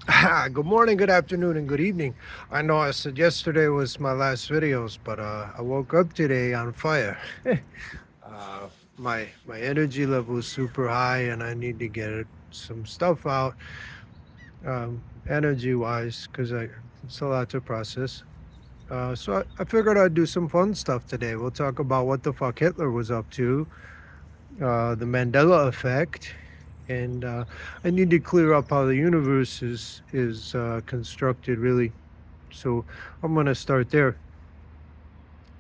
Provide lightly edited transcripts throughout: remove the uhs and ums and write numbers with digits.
Good morning, good afternoon, and good evening. I know I said yesterday was my last videos, but I woke up today on fire. uh, my energy level is super high, and I need to get some stuff out, energy wise, because I it's a lot to process. So I figured I'd do some fun stuff today. We'll talk about what the fuck Hitler was up to, the Mandela effect, and I need to clear up how the universe is constructed, really. So I'm gonna start there.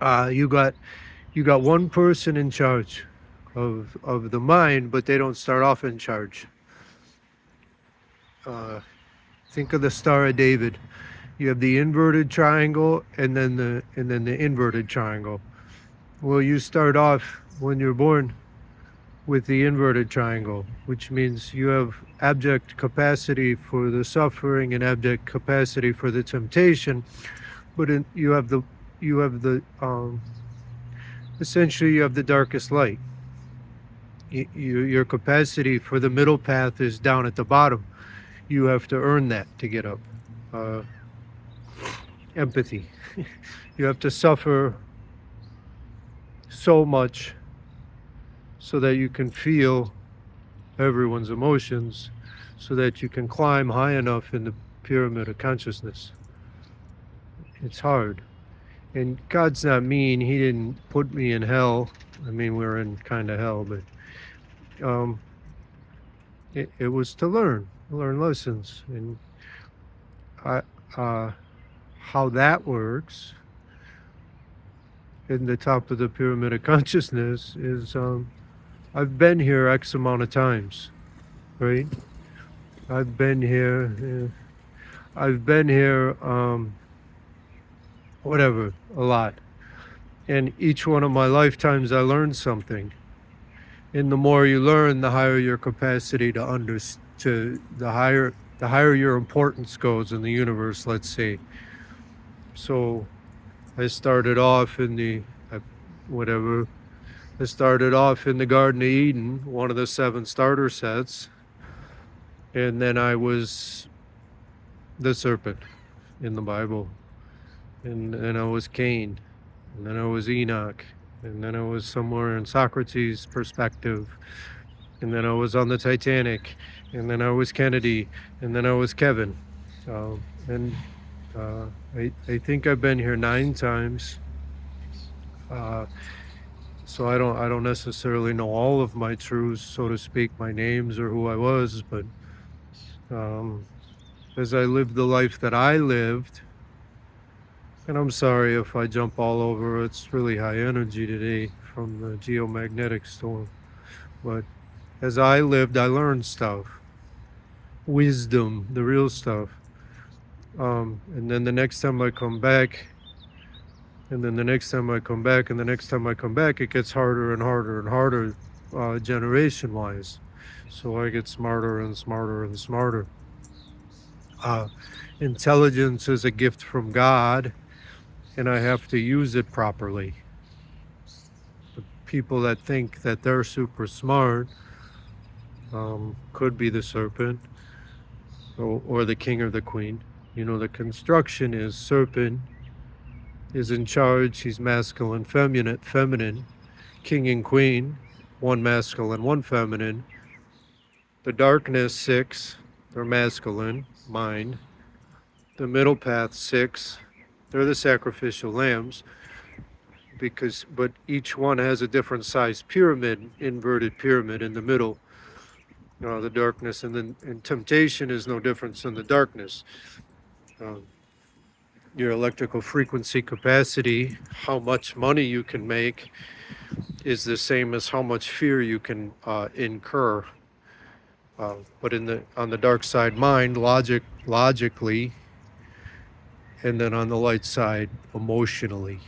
You got one person in charge of the mind, but they don't start off in charge. Uh, think of the Star of David. You have the inverted triangle, and then the inverted triangle. Well, you start off when you're born with the inverted triangle, which means you have abject capacity for the suffering and abject capacity for the temptation, but you have the essentially you have the darkest light. Your capacity for the middle path is down at the bottom. You have to earn that to get up. Uh, Empathy. You have to suffer so much so that you can feel everyone's emotions, so that you can climb high enough in the pyramid of consciousness. It's hard. And God's not mean. He didn't put me in hell. I mean, we're in kind of hell, but um, it was to learn lessons. And I, how that works in the top of the pyramid of consciousness is I've been here X amount of times, right? I've been here. I've been here, whatever, a lot. And each one of my lifetimes, I learned something. And the more you learn, the higher your capacity to the higher your importance goes in the universe. Let's say. So, I started off in whatever. I started off in the Garden of Eden, one of the 7 starter sets, and then I was the serpent in the Bible, and then I was Cain, and then I was Enoch, and then I was somewhere in Socrates' perspective, and then I was on the Titanic, and then I was Kennedy, and then I was Kevin, and I think I've been here 9 times. Uh, so I don't necessarily know all of my truths, so to speak, my names or who I was, but um, as I lived the life that I lived, and I'm sorry if I jump all over, it's really high energy today from the geomagnetic storm, but as I lived, I learned stuff, wisdom, the real stuff. And then the next time I come back, and then the next time I come back, and the next time I come back, it gets harder and harder and harder, generation wise. So I get smarter and smarter and smarter. Uh, Intelligence is a gift from God, and I have to use it properly. The people that think that they're super smart could be the serpent, or the king or the queen. The construction is serpent is in charge. He's masculine, feminine, king and queen, one masculine, one feminine. The darkness 6, they're masculine, mind. The middle path 6, they're the sacrificial lambs, but each one has a different size pyramid, inverted pyramid in the middle. The darkness and temptation is no different than the darkness. Your electrical frequency capacity, how much money you can make, is the same as how much fear you can incur. But on the dark side mind, logically, and then on the light side, emotionally,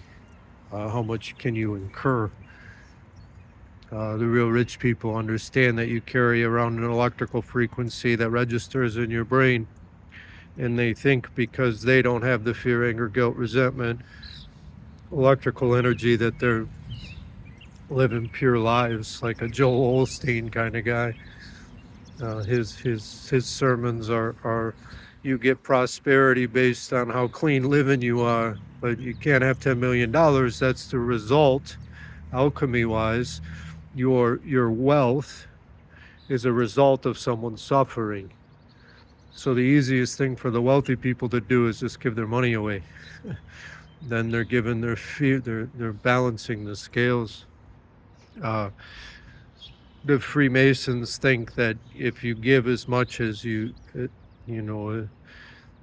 how much can you incur? The real rich people understand that you carry around an electrical frequency that registers in your brain, and they think because they don't have the fear, anger, guilt, resentment, electrical energy, that they're living pure lives, like a Joel Osteen kind of guy. His sermons are you get prosperity based on how clean living you are, but you can't have $10 million. That's the result, alchemy wise. Your wealth is a result of someone's suffering. So the easiest thing for the wealthy people to do is just give their money away. Then they're giving their fear. They're balancing the scales. Uh, the Freemasons think that if you give as much as you know,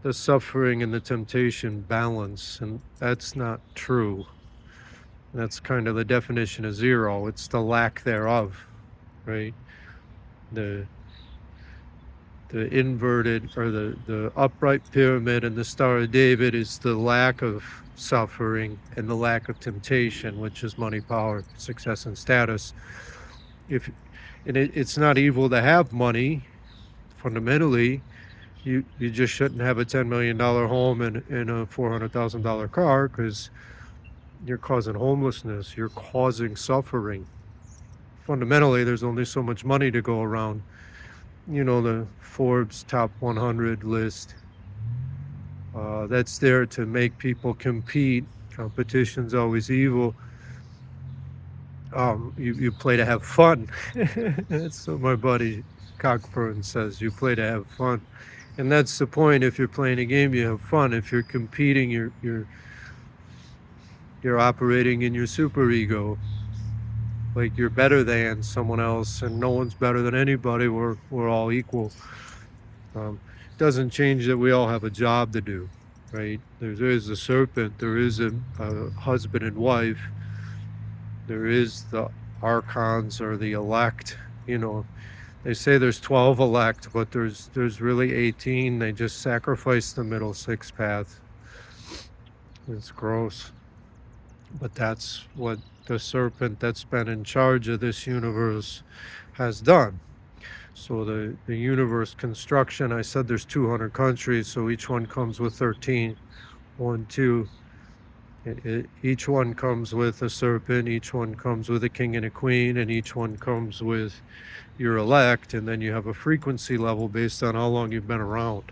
the suffering and the temptation balance, and that's not true. That's kind of the definition of zero. It's the lack thereof, right? The inverted or the upright pyramid and the Star of David is the lack of suffering and the lack of temptation, which is money, power, success, and status. It's not evil to have money. Fundamentally, you just shouldn't have a $10 million home and a $400,000 car, because you're causing homelessness. You're causing suffering. Fundamentally, there's only so much money to go around. You know, the Forbes top 100 list, that's there to make people compete. Competition's always evil. You play to have fun. That's what my buddy Cockburn says. You play to have fun, and that's the point. If you're playing a game, you have fun. If you're competing, you're operating in your superego, like you're better than someone else, and no one's better than anybody. We're all equal. Doesn't change that we all have a job to do, right? There is a serpent. There is a husband and wife. There is the archons or the elect. You know, they say there's 12 elect, but there's really 18. They just sacrifice the middle six path. It's gross. But that's what the serpent that's been in charge of this universe has done. So the universe construction, I said there's 200 countries, so each one comes with 13. 1, 2. Each one comes with a serpent, each one comes with a king and a queen, and each one comes with your elect, and then you have a frequency level based on how long you've been around.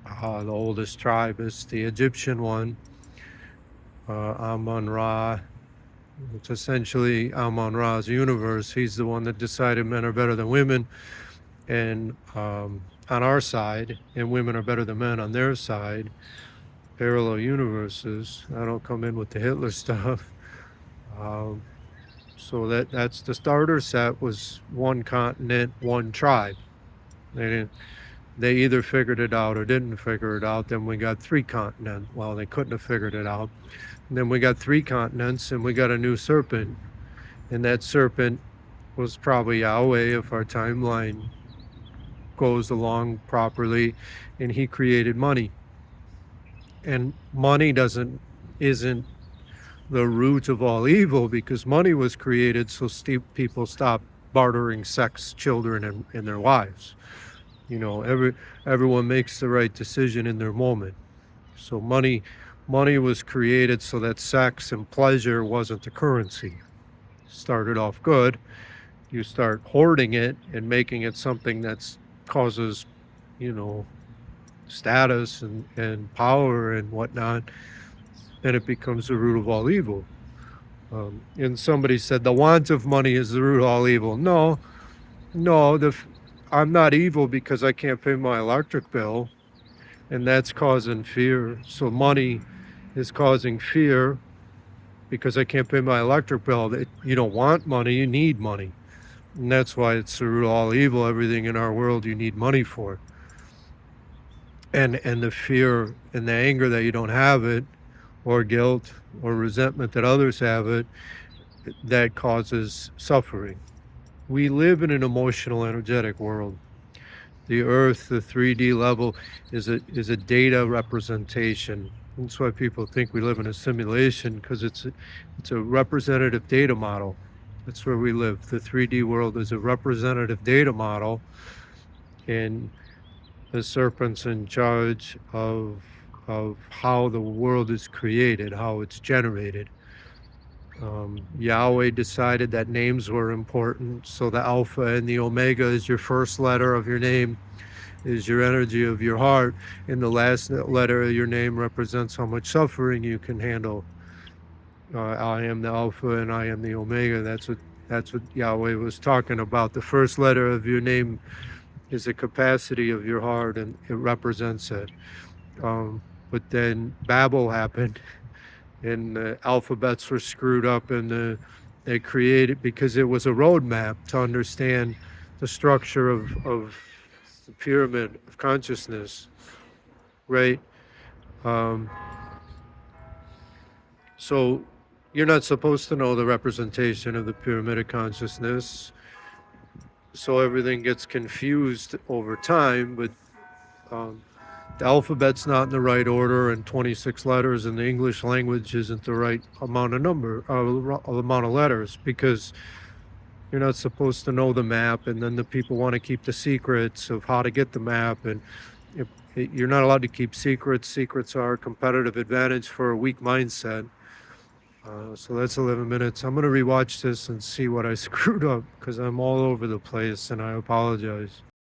The oldest tribe is the Egyptian one, Amun-Ra. It's essentially Amun-Ra's universe. He's the one that decided men are better than women, and on our side, and women are better than men on their side. Parallel universes. I don't come in with the Hitler stuff. So that's the starter set was one continent, one tribe. They either figured it out or didn't figure it out. Then we got 3 continents. Well, they couldn't have figured it out. And then we got 3 continents, and we got a new serpent. And that serpent was probably Yahweh if our timeline goes along properly, and he created money. And money isn't the root of all evil, because money was created so people stop bartering sex, children, and their wives. You know, everyone makes the right decision in their moment. So money was created so that sex and pleasure wasn't the currency. Started off good. You start hoarding it and making it something that's causes, you know, status and power and whatnot, then it becomes the root of all evil. And somebody said the want of money is the root of all evil. No, I'm not evil because I can't pay my electric bill, and that's causing fear. So money is causing fear because I can't pay my electric bill. You don't want money, you need money. And that's why it's the root of all evil. Everything in our world you need money for. And the fear and the anger that you don't have it, or guilt or resentment that others have it, that causes suffering. We live in an emotional, energetic world. The earth, the 3D level, is a data representation. That's why people think we live in a simulation, because it's a representative data model. That's where we live. The 3D world is a representative data model, and the serpent's in charge of how the world is created, how it's generated. Yahweh decided that names were important, so the Alpha and the Omega is your first letter of your name, is your energy of your heart, and the last letter of your name represents how much suffering you can handle. I am the Alpha and I am the Omega. That's what Yahweh was talking about. The first letter of your name is the capacity of your heart, and it represents it. But then Babel happened, and the alphabets were screwed up, and they created, because it was a roadmap to understand the structure of the pyramid of consciousness, right? Um, so you're not supposed to know the representation of the pyramid of consciousness, so everything gets confused over time. But um, the alphabet's not in the right order, and 26 letters in the English language isn't the right amount of letters, because you're not supposed to know the map, and then the people want to keep the secrets of how to get the map, and you're not allowed to keep secrets. Secrets are a competitive advantage for a weak mindset. So that's 11 minutes. I'm going to rewatch this and see what I screwed up, because I'm all over the place, and I apologize.